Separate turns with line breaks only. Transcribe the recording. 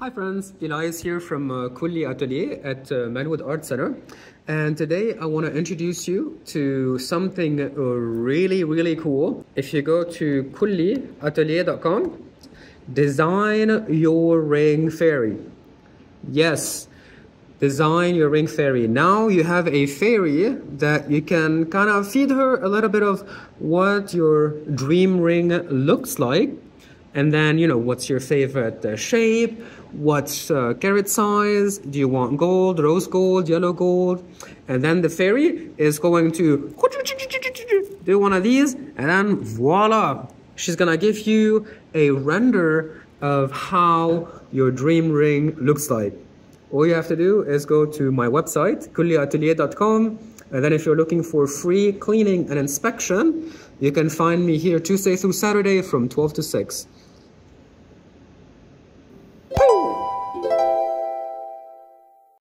Hi friends, Elias here from Kulli Atelier at Melwood Art Center, and today I want to introduce you to something really cool. If you go to kulliatelier.com, design your ring fairy. Yes, design your ring fairy. Now you have a fairy that you can kind of feed her a little bit of what your dream ring looks like. And then, what's your favorite shape? What's carat size? Do you want gold, rose gold, yellow gold? And then the fairy is going to do one of these, and then voila! She's gonna give you a render of how your dream ring looks like. All you have to do is go to my website, kulliatelier.com, and then if you're looking for free cleaning and inspection, you can find me here Tuesday through Saturday from 12 to 6.